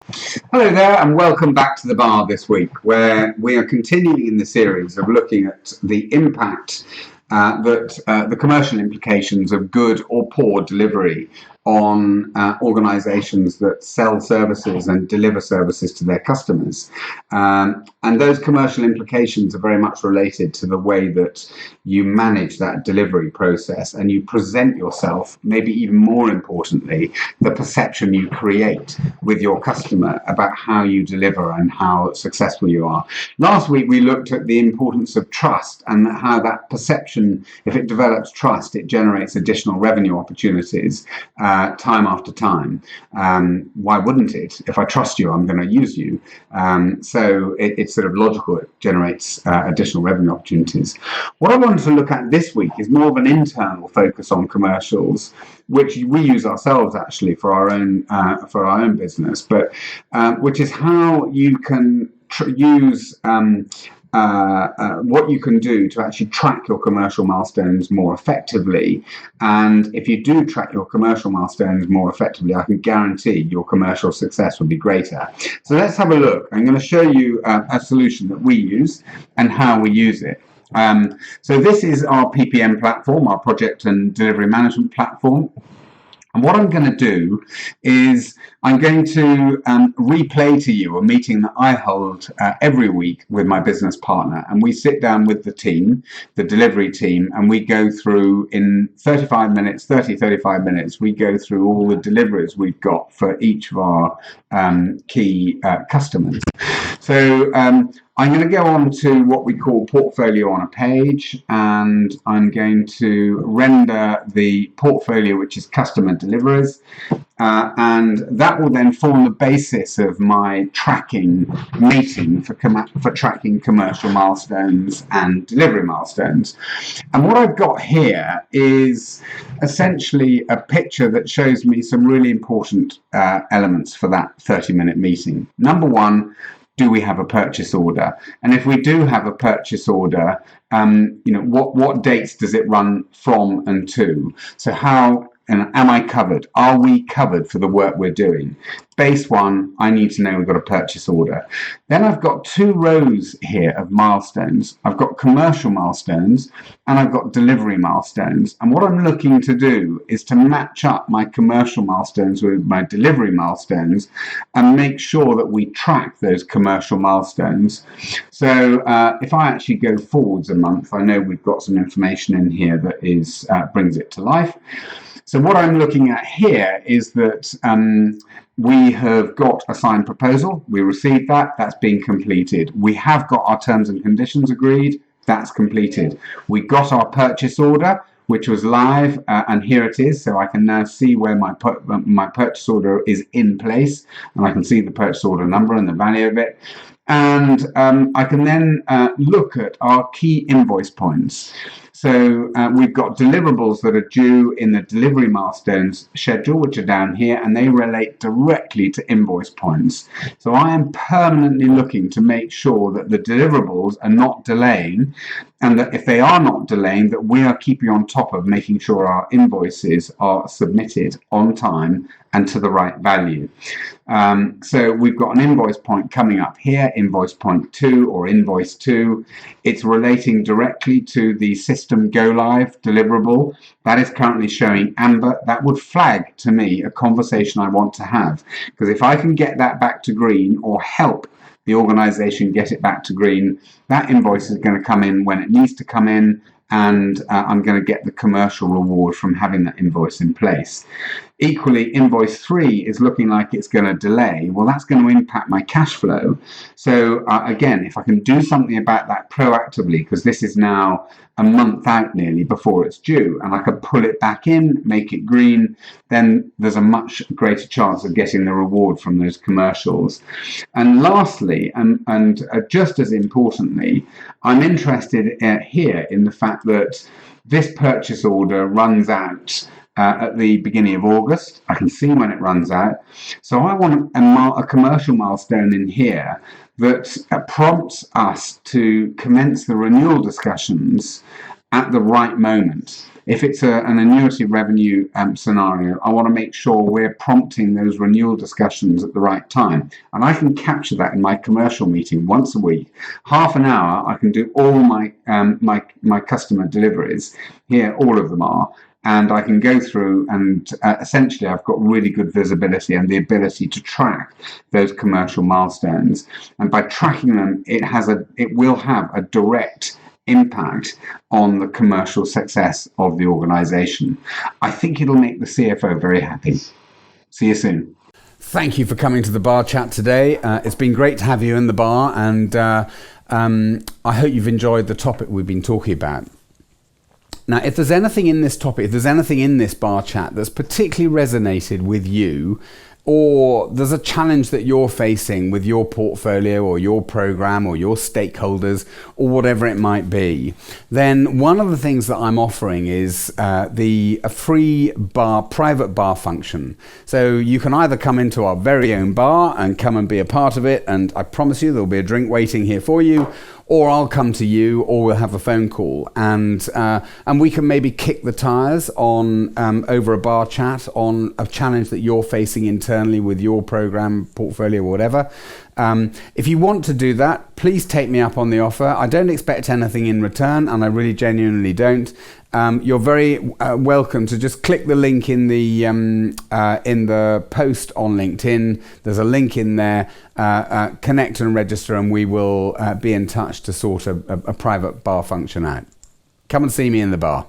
Hello there, and welcome back to the bar this week, where we are continuing in the series of looking at the impact that the commercial implications of good or poor delivery on organisations that sell services and deliver services to their customers. And those commercial implications are very much related to the way that you manage that delivery process and you present yourself, maybe even more importantly, the perception you create with your customer about how you deliver and how successful you are. Last week we looked at the importance of trust and how that perception, if it develops trust, it generates additional revenue opportunities time after time. Why wouldn't it? If I trust you, I'm going to use you. So it's sort of logical. It generates additional revenue opportunities. What I wanted to look at this week is more of an internal focus on commercials, which we use ourselves actually for our own business, but which is how you can use what you can do to actually track your commercial milestones more effectively. And if you do track your commercial milestones more effectively, I can guarantee your commercial success will be greater. So let's have a look. I'm going to show you a solution that we use and how we use it. So this is our PPM platform, our project and delivery management platform. And what I'm going to do is I'm going to replay to you a meeting that I hold every week with my business partner. And we sit down with the team, the delivery team, and we go through in 35 minutes, we go through all the deliveries we've got for each of our key customers. So I'm going to go on to what we call portfolio on a page, and I'm going to render the portfolio, which is customer deliveries, and that will then form the basis of my tracking meeting for tracking commercial milestones and delivery milestones. And what I've got here is essentially a picture that shows me some really important elements for that 30-minute meeting. Number one, do we have a purchase order? And if we do have a purchase order, what dates does it run from and to? So am I covered? Are we covered for the work we're doing? Base one, I need to know we've got a purchase order. Then I've got two rows here of milestones. I've got commercial milestones and I've got delivery milestones. And what I'm looking to do is to match up my commercial milestones with my delivery milestones and make sure that we track those commercial milestones. So if I actually go forwards a month, I know we've got some information in here that is brings it to life. So what I'm looking at here is that we have got a signed proposal. We received that. That's been completed. We have got our terms and conditions agreed. That's completed. We got our purchase order, which was live, and here it is. So I can now see where my purchase order is in place, and I can see the purchase order number and the value of it. And I can then look at our key invoice points. So we've got deliverables that are due in the delivery milestones schedule, which are down here, and they relate directly to invoice points. So I am permanently looking to make sure that the deliverables are not delaying, and that if they are not delaying, that we are keeping on top of making sure our invoices are submitted on time and to the right value. So we've got an invoice point coming up here, invoice point 2 or invoice 2. It's relating directly to the system go live deliverable. That is currently showing amber. That would flag to me a conversation I want to have, because if I can get that back to green or help the organization get it back to green, that invoice is going to come in when it needs to come in, and I'm going to get the commercial reward from having that invoice in place. Equally, invoice 3 is looking like it's going to delay. Well, that's going to impact my cash flow. So again, if I can do something about that proactively, because this is now a month out nearly before it's due, and I can pull it back in, make it green, then there's a much greater chance of getting the reward from those commercials. And lastly, and just as importantly, I'm interested here in the fact that this purchase order runs out at the beginning of August. I can see when it runs out. So I want a commercial milestone in here that prompts us to commence the renewal discussions at the right moment. If it's an annuity revenue scenario, I want to make sure we're prompting those renewal discussions at the right time. And I can capture that in my commercial meeting once a week. Half an hour, I can do all my my customer deliveries. Here, all of them are. And I can go through and essentially I've got really good visibility and the ability to track those commercial milestones. And by tracking them, it will have a direct impact on the commercial success of the organization. I think it'll make the CFO very happy. See you soon. Thank you for coming to the bar chat today. It's been great to have you in the bar, and I hope you've enjoyed the topic we've been talking about. Now, if there's anything in this topic, if there's anything in this bar chat that's particularly resonated with you, or there's a challenge that you're facing with your portfolio or your program or your stakeholders or whatever it might be, then one of the things that I'm offering is a free private bar function. So you can either come into our very own bar and come and be a part of it, and I promise you there'll be a drink waiting here for you, or I'll come to you, or we'll have a phone call, and we can maybe kick the tires on over a bar chat on a challenge that you're facing internally with your program, portfolio, or whatever. If you want to do that, please take me up on the offer. I don't expect anything in return, and I really genuinely don't. You're very welcome to just click the link in the post on LinkedIn. There's a link in there. Connect and register, and we will be in touch to sort a private bar function out. Come and see me in the bar.